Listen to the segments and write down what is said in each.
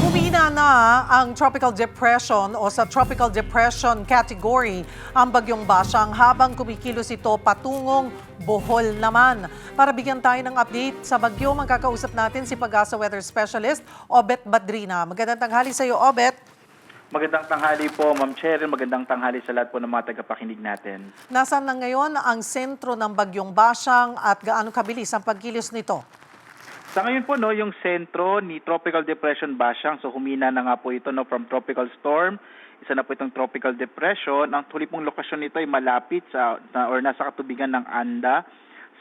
Humina na ang tropical depression o sa tropical depression category ang bagyong Basyang habang kumikilos ito patungong Bohol naman. Para bigyan tayo ng update sa bagyo, magkakausap natin si Pag-asa Weather Specialist Obet Badrina. Magandang tanghali sa iyo, Obet. Magandang tanghali po, Ma'am Cheryl. Magandang tanghali sa lahat po ng mga tagapakinig natin. Nasaan na ngayon ang sentro ng bagyong Basyang at gaano kabilis ang pagkilos nito? Sa ngayon po, no, yung sentro ni Tropical Depression Basyang, so humina na nga po ito no, from tropical storm, isa na po itong tropical depression. Ang huli pong lokasyon nito ay malapit or nasa katubigan ng Anda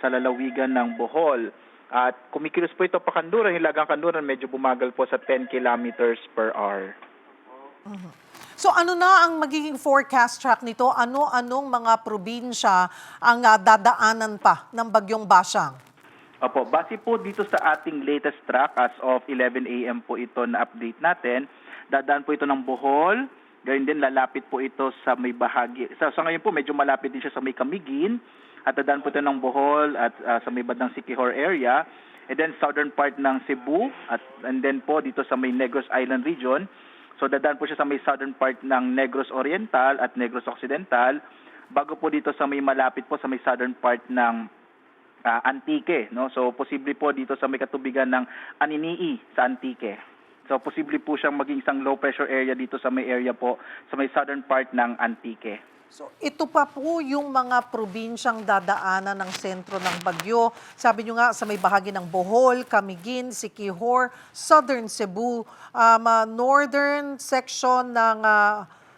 sa lalawigan ng Bohol. At kumikilos po ito pa Kanluran, Hilagang Kanluran, medyo bumagal po sa 10 kilometers per hour. So ano na ang magiging forecast track nito? Ano-anong mga probinsya ang dadaanan pa ng bagyong Basyang? Opo, base po dito sa ating latest track as of 11 a.m. po ito na update natin. Dadaan po ito ng Bohol, gayon din lalapit po ito sa may bahagi. Sa ngayon po medyo malapit din siya sa may Camiguin at dadaan po ito ng Bohol at sa may bandang Siquijor area. And then southern part ng Cebu and then po dito sa may Negros Island region. So dadaan po siya sa may southern part ng Negros Oriental at Negros Occidental bago po dito sa may malapit po sa may southern part ng Antique, no? So posible po dito sa may katubigan ng Aninii sa Antique. So posible po siyang maging isang low pressure area dito sa may area po sa may southern part ng Antique. So ito pa po yung mga probinsyang dadaanan ng sentro ng bagyo. Sabi nyo nga sa may bahagi ng Bohol, Camiguin, Siquijor, Southern Cebu, northern section ng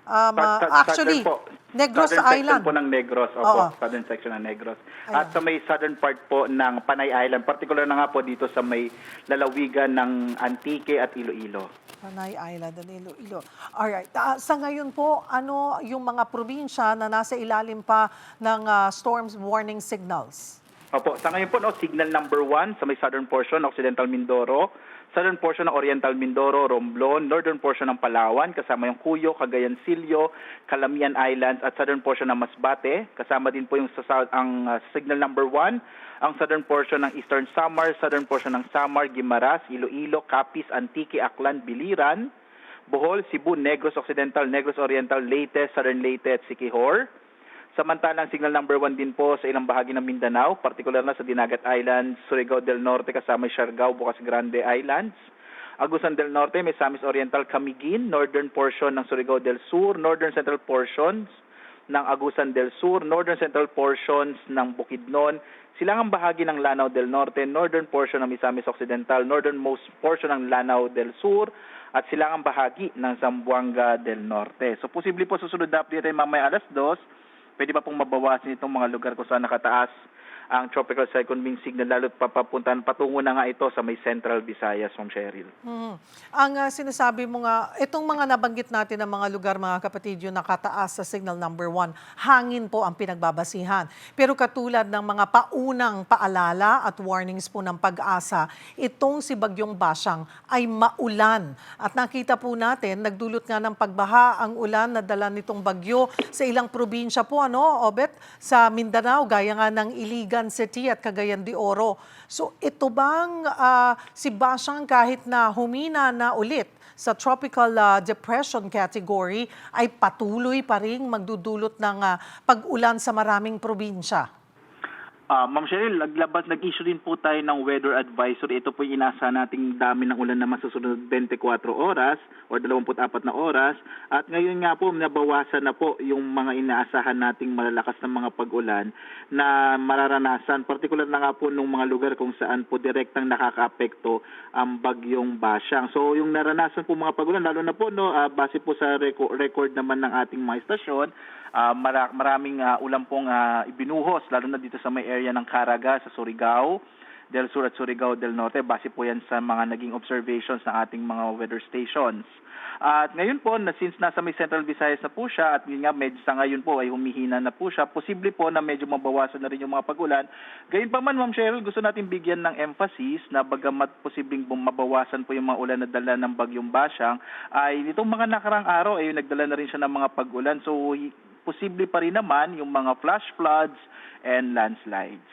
actually Negros southern Island. Section po ng Negros, southern section ng Negros. Ayan. At sa may southern part po ng Panay Island, particular na nga po dito sa may lalawigan ng Antique at Iloilo. Panay Island and Iloilo. Alright. Sa ngayon po, ano yung mga probinsya na nasa ilalim pa ng storm warning signals? Opo, sa ngayon po, no, signal number 1 sa may southern portion, Occidental Mindoro, southern portion ng Oriental Mindoro, Romblon, northern portion ng Palawan, kasama yung Cuyo, Cagayan Silio, Calamian Islands, at southern portion ng Masbate. Kasama din po yung ang signal number 1, ang southern portion ng Eastern Samar, southern portion ng Samar, Guimaras, Iloilo, Capiz, Antique, Aklan, Biliran, Bohol, Cebu, Negros Occidental, Negros Oriental, Leyte, Southern Leyte, at Siquijor. Samantalang signal number 1 din po sa ilang bahagi ng Mindanao, partikular na sa Dinagat Islands, Surigao del Norte kasama Siargao, Bocas Grande Islands, Agusan del Norte, Misamis Oriental, Camiguin, northern portion ng Surigao del Sur, northern central portions ng Agusan del Sur, northern central portions ng Bukidnon, silangang bahagi ng Lanao del Norte, northern portion ng Misamis Occidental, northernmost portion ng Lanao del Sur, at silangang bahagi ng Zamboanga del Norte. So posible po susunod na update ay mamaya alas 2, pwede pa pong mabawasan itong mga lugar kung saan nakataas ang tropical cyclone wind signal, lalo't patungo na nga ito sa may Central Visayas, Ma'am Cheryl. Ang sinasabi mo nga, itong mga nabanggit natin ng mga lugar, mga kapatid, yung nakataas sa signal number 1, hangin po ang pinagbabasihan. Pero katulad ng mga paunang paalala at warnings po ng Pag-asa, itong si Bagyong Basyang ay maulan. At nakita po natin, nagdulot nga ng pagbaha ang ulan na dala nitong bagyo sa ilang probinsya po, Obet? Sa Mindanao, gaya nga ng Iligan City at Cagayan de Oro. So ito bang si Basyang kahit na humina na ulit sa tropical depression category ay patuloy pa ring magdudulot ng pag-ulan sa maraming probinsya? Ma'am Cheryl, nag-issue din po tayo ng weather advisory. Ito po yung inaasahan nating dami ng ulan na masusunod 24 oras o 24 na oras. At ngayon nga po, nabawasan na po yung mga inaasahan nating malalakas na mga pag-ulan na mararanasan. Particular na nga po nung mga lugar kung saan po direktang nakakaapekto ang bagyong Basyang. So yung naranasan po mga pag-ulan, lalo na po base po sa record naman ng ating mga istasyon, maraming ulan pong ibinuhos, lalo na dito sa may area ng Caraga, sa Surigao del Sur at Surigao del Norte. Base po yan sa mga naging observations ng ating mga weather stations. At ngayon po, since nasa may Central Visayas na po siya, at yun nga, medyo sa ngayon po ay humihina na po siya, posible po na medyo mabawasan na rin yung mga pag-ulan. Gayun pa man, Ma'am Cheryl, gusto natin bigyan ng emphasis na bagamat posibleng mabawasan po yung mga ulan na dala ng bagyong Basyang, ay nitong mga nakarang araw ay nagdala na rin siya ng mga pag-ulan. So posible pa rin naman yung mga flash floods and landslides.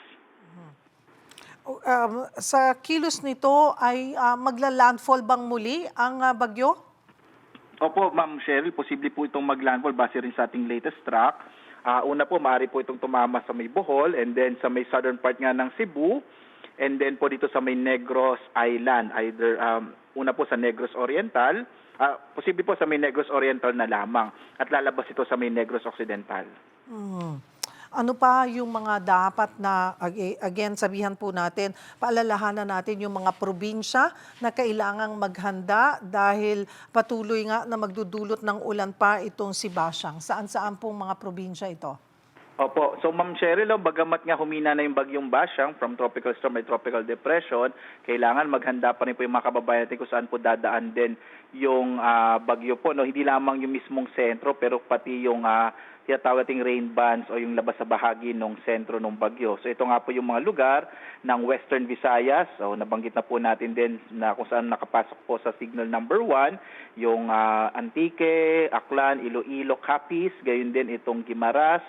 Sa kilos nito ay magla-landfall bang muli ang bagyo? Opo, Ma'am Cheryl, posible po itong mag-landfall base rin sa ating latest track. Una po, maaari po itong tumama sa may Bohol and then sa may southern part nga ng Cebu and then po dito sa may Negros Island. Either una po sa Negros Oriental, posible po sa may Negros Oriental na lamang at lalabas ito sa may Negros Occidental. Hmm. Ano pa yung mga dapat na, again, sabihan po natin, paalalahanan natin yung mga probinsya na kailangang maghanda dahil patuloy nga na magdudulot ng ulan pa itong si Basyang. Saan-saan pong mga probinsya ito? Opo. So, Ma'am Cheryl, bagamat nga humina na yung bagyong Basyang from tropical storm ay tropical depression, kailangan maghanda pa rin po yung mga kababayan natin kung saan po dadaan din yung bagyo po. No? Hindi lamang yung mismong sentro, pero pati yung tinatawag nating rain bands o yung labas sa bahagi ng sentro ng bagyo. So, ito nga po yung mga lugar ng Western Visayas. So, nabanggit na po natin din na kung saan nakapasok po sa signal number 1, yung Antique, Aklan, Iloilo, Capiz, gayon din itong Guimaras,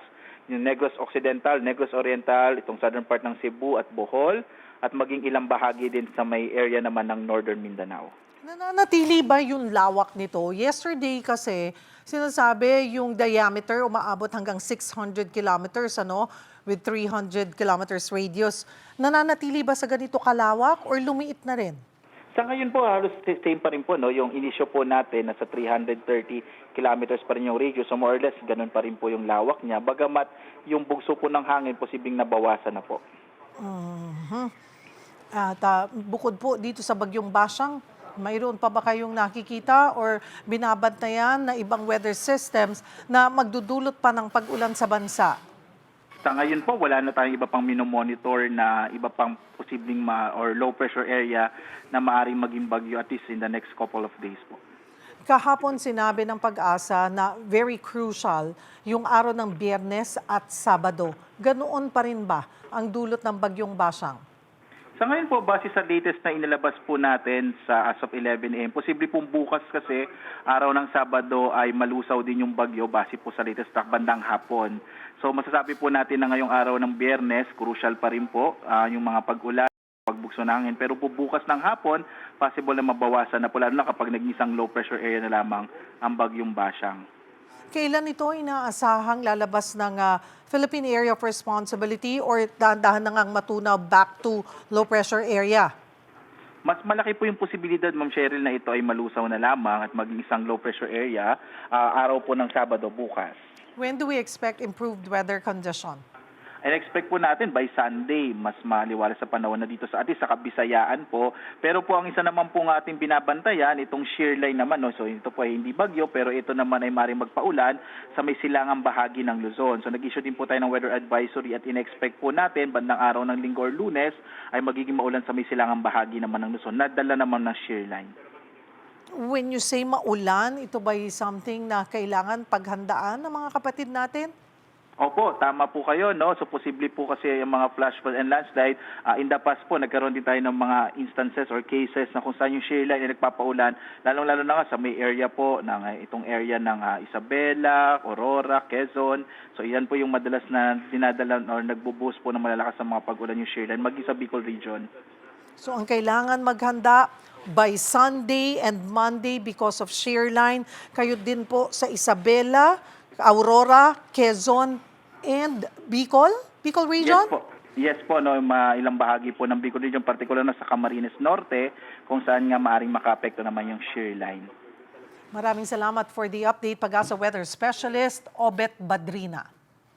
yung Negros Occidental, Negros Oriental, itong southern part ng Cebu at Bohol, at maging ilang bahagi din sa may area naman ng Northern Mindanao. Nananatili ba yung lawak nito? Yesterday kasi, sinasabi yung diameter umaabot hanggang 600 kilometers, with 300 kilometers radius. Nananatili ba sa ganito kalawak or lumiit na rin? Sa ngayon po, halos same pa rin po, no? Yung inisyo po natin, nasa 330 kilometers pa rin yung radius. So more or less, ganun pa rin po yung lawak niya. Bagamat yung bugso po ng hangin, posibleng nabawasan na po. At bukod po dito sa Bagyong Basyang, mayroon pa ba kayong nakikita or binabantayan na ibang weather systems na magdudulot pa ng pag-ulan sa bansa? Sa ngayon po, wala na tayong iba pang minomonitor na iba pang posibleng or low pressure area na maaaring maging bagyo at least in the next couple of days po. Kahapon sinabi ng Pag-asa na very crucial yung araw ng Biyernes at Sabado. Ganoon pa rin ba ang dulot ng Bagyong Basyang? Sa ngayon po, base sa latest na inilabas po natin sa as of 11 a.m., posible pong bukas kasi araw ng Sabado ay malusaw din yung bagyo base po sa latest track bandang hapon. So masasabi po natin na ngayong araw ng Biyernes, crucial pa rin po yung mga pag-ulan, pagbugso ng hangin. Pero po bukas ng hapon, possible na mabawasan na po lalo na kapag nag-isang low pressure area na lamang ang bagyong Basyang. Kailan ito inaasahang lalabas ng Philippine Area of Responsibility or dahan-dahan na ngang matunaw back to low pressure area? Mas malaki po yung posibilidad, Ma'am Cheryl, na ito ay malusaw na lamang at maging isang low pressure area araw po ng Sabado bukas. When do we expect improved weather condition? And expect po natin by Sunday, mas maliwalas sa panahon na dito sa atin, sa Kabisayaan po. Pero po ang isa naman po ng ating binabantayan, itong shear line naman. No? So ito po ay hindi bagyo, pero ito naman ay maaaring magpaulan sa may silangang bahagi ng Luzon. So nag-issue din po tayo ng weather advisory at in-expect po natin, bandang araw ng Linggo or Lunes, ay magiging maulan sa may silangang bahagi naman ng Luzon. Nadala naman ng shear line. When you say maulan, ito ba something na kailangan paghandaan ng mga kapatid natin? Opo, tama po kayo, no? So posible po kasi yung mga flash flood and landslide. In the past po, nagkaroon din tayo ng mga instances or cases na kung saan yung shear line ay nagpapaulan, lalong-lalo na nga sa may area po, ng itong area ng Isabela, Aurora, Quezon. So yan po yung madalas na dinadala or nagbo-boost po ng malalakas sa mga pag-ulan yung shear line, maging sa Bicol region. So ang kailangan maghanda by Sunday and Monday because of shear line. Kayo din po sa Isabela, Aurora, Quezon, and Bicol? Bicol region? Yes po. Yes po, no, ilang bahagi po ng Bicol region, particular na sa Camarines Norte, kung saan nga maaaring makaapekto naman yung shear line. Maraming salamat for the update, Pag-asa Weather Specialist, Obet Badrina.